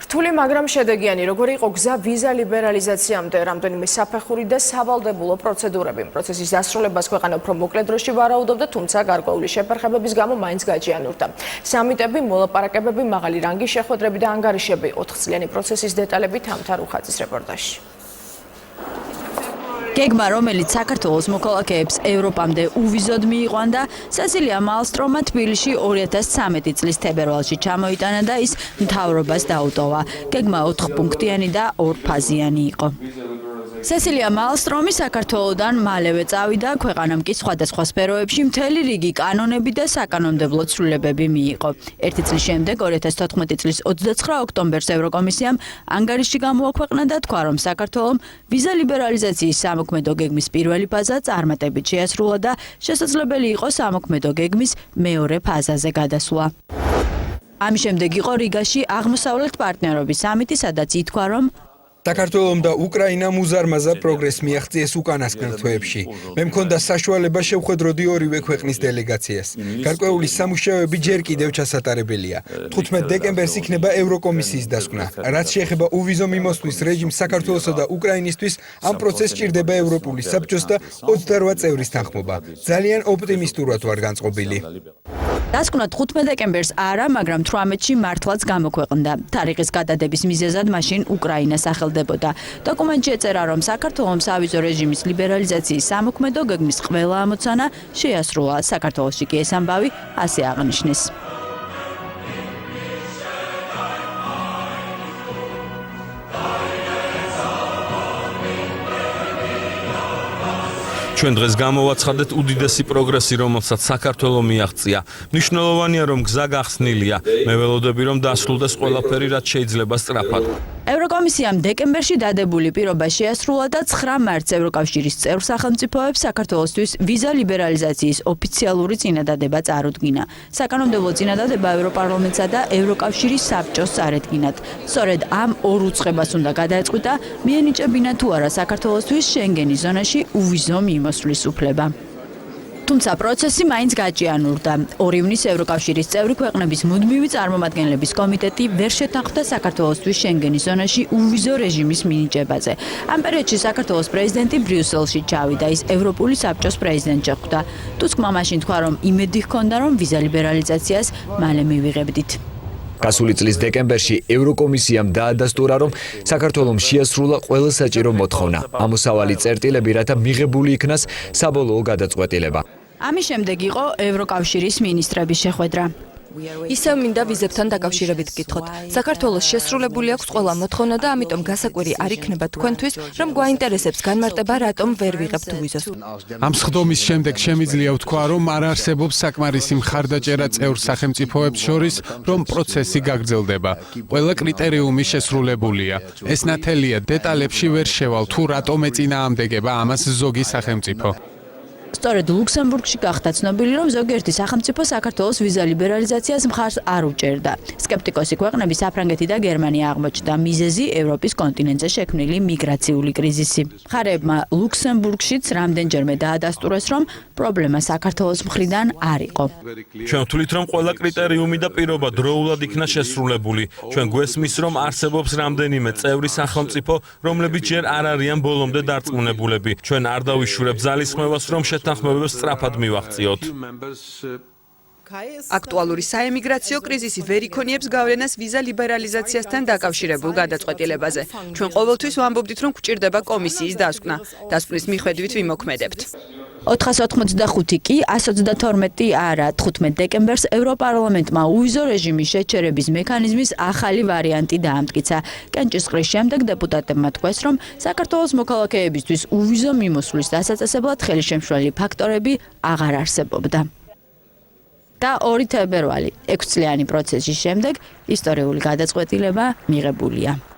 რთული, მაგრამ შედეგიანი, როგორი იყო გზა ვიზა ლიბერალიზაციამდე, რამდენიმე საფეხური და სავალდებულო პროცედურები. პროცესის დასრულებას ქვეყანა უფრო მოკლე დროში ვარაუდობდა, თუმცა გარკვეული შეფერხებების გამო მაინც გაჭიანურდა. სამიტები, მოლაპარაკებები, მაღალი რანგის შეხვედრები და ანგარიშები. 4 წლიანი პროცესის დეტალები თამთა რუხაძის რეპორტაჟში. გეგმა, რომელიც საქართველოს მოქალაქეებს ევროპამდე უვიზოდ მიიყვანდა, სესილია მალსტრომმა თბილისში 2013 წლის თებერვალში ჩამოიტანა და ის მთავრობას დაუტოვა. გეგმა 4 პუნქტიანი და 2 ფაზიანი იყო. სესილია მალსტრომი საქართველოდან მალევე წავიდა, ქვეყანამ კი სხვადასხვა სფეროებში მთელი რიგი კანონები და საკანონმდებლო ცვლილებები მიიღო. 1 წლის შემდეგ 2014 წლის 29 ოქტომბერს ევროკომისიამ ანგარიში გამოაქვეყნა და თქვა, რომ საქართველომ ვიზა ლიბერალიზაციის სამოქმედო გეგმის პირველი ფაზა წარმატებით შეასრულა და შესაძლებელი იყო სამოქმედო გეგმის მეორე ფაზაზე გადასვლა. ამის შემდეგ იყო რიგაში აღმოსავლეთ პარტნიორობის სამიტი, სადაც ითქვა, რომ საქართველომ და უკრაინამ უზარმაზარ პროგრესს მიაღწიეს უკანასკნელ თვეებში. მე მქონდა საშუალება შევხვედროდი ორივე ქვეყნის დელეგაციას. გარკვეული სამუშაოები ჯერ კიდევ ჩასატარებელია. 15 დეკემბერს იქნება ევროკომისიის დასკვნა. რაც შეეხება უვიზო მიმოსვლის რეჟიმს საქართველოსა და უკრაინისთვის, ამ პროცესს სჭირდება ევროპული საბჭოს და 28 წევრის თანხმობა. ძალიან ოპტიმისტურად ვარ განწყობილი. დასკვნა 15 დეკემბერს არა, მაგრამ 18-ში მართლაც გამოქვეყნდა. თარიღის გადადების მიზეზად მაშინ უკრაინა სახელდებოდა. დოკუმენტში ეწერა, რომ საქართველოს სავიზო რეჟიმის ლიბერალიზაციის სამოქმედო გეგმის ყველა ამოცანა შეასრულა. საქართველოში კი ეს ამბავი ასე აღნიშნეს. ჩვენ დღეს გამოვაცხადეთ უდიდესი პროგრესი, რომელსაც საქართველო მიაღწია. მნიშვნელოვანია, რომ გზა გახსნილია. მე ველოდები, რომ დასრულდეს ყველაფერი, რაც შეიძლება სწრაფად. ევროკომისიამ დეკემბერში დადებული პირობა შეასრულა და 9 მარტს ევროკავშირის წევრ სახელმწიფოებს საქართველოსთვის ვიზა ლიბერალიზაციის ოფიციალური წინადადება წარუდგინა. საკანონმდებლო წინადადება ევროპარლამენტსა და ევროკავშირის საბჭოს წარედგინათ. სწორედ ამ ორ უწყებას უნდა გადაეწყვიტა, მიენიჭებინა თუ არა საქართველოსთვის შენგენის ზონაში უვიზო მოსვლის უფლება. თუმცა პროცესი მაინც გაჭიანურდა. 2 ივნისს ევროკავშირის წევრი ქვეყნების მუდმივი წარმომადგენლების კომიტეტი ვერ შეთანხმდა საქართველოსთვის შენგენის ზონაში უვიზო რეჟიმის მინიჭებაზე. ამ პერიოდში საქართველოს პრეზიდენტი ბრიუსელში ჩავიდა, ის ევროპული საბჭოს პრეზიდენტი ხვდა. ტუსკმა მაშინ თქვა, რომ იმედი ჰქონდა, რომ ვიზა ლიბერალიზაციას მალე მივიღებდით. გასული წლის დეკემბერში ევროკომისიამ დაადასტურა, რომ საქართველომ შეასრულა ყველა საჭირო მოთხოვნა. ამოსავალი წერტილები, რათა მიღებული იქნას საბოლოო გადაწყვეტილება. ამის შემდეგ იყო ევროკავშირის მინისტრების შეხვედრა. ისევ მინდა ვიზებთან დაკავშირებით გითხოთ. საქართველოს შესრულებული აქვს ყველა მოთხოვნა და ამიტომ გასაკვირი არ იქნება თქვენთვის, რომ გვაინტერესებს განმარტება, რატომ ვერ ვიღებთ ვიზას. ამ სხდომის შემდეგ შემიძლია ვთქვა, რომ არ არსებობს საკმარისი მხარდაჭერა წევრ სახელმწიფოებს შორის, რომ პროცესი გაგრძელდება. ყველა კრიტერიუმი შესრულებულია. ეს ნათელია, დეტალებში ვერ შევალ, თუ რატომ ეწინააღმდეგება ამას ზოგი სახელმწიფო. სწორედ ლუქსემბურგში გახდა ცნობილი, რომ ზოგიერთი სახელმწიფო საქართველოს ვიზა ლიბერალიზაციას მხარს არ უჭერდა. სკეპტიკოსი ქვეყნები საფრანგეთი და გერმანია აღმოჩნდა. მიზეზი ევროპის კონტინენტზე შექმნილი მიგრაციული კრიზისი. მხარეებმა ლუქსემბურგშიც რამდენჯერმე დაადასტურეს, რომ პრობლემა საქართველოს მხრიდან არ იყო. ჩვენ ვთვლით, რომ ყველა კრიტერიუმი და პირობა დროულად იქნა შესრულებული. ჩვენ გვესმის, რომ არსებობს რამდენიმე წევრი სახელმწიფო, რომლებიც ჯერ არ არიან ბოლომდე დარწმუნებულები. ჩვენ არ დავიშურებთ ძალისხმევას, რომ შეთანხმებებს სწრაფად მივაღწიოთ. აქტუალური საემიგრაციო კრიზისი ვერ იქონიებს გავლენას ვიზა ლიბერალიზაციასთან დაკავშირებულ გადაწყვეტილებაზე. ჩვენ ყოველთვის ვამბობდით, რომ გვჭირდება კომისიის დასკვნა. დასკვნის მიხედვით ვიმოქმედებთ. 485 კი 122 არა. 15 დეკემბერს ევროპარლამენტმა უვიზო რეჟიმის შეჩერების მექანიზმის ახალი ვარიანტი დაამტკიცა. კენჭისყრის შემდეგ დეპუტატებმა თქვეს, რომ საქართველოს მოქალაქეებისთვის უვიზო მიმოსვლის დასაწესებლად ხელშემშლელი ფაქტორები აღარ არსებობდა. და 2 თებერვალი 6 წლიანი პროცესის შემდეგ ისტორიული გადაწყვეტილება მიღებულია.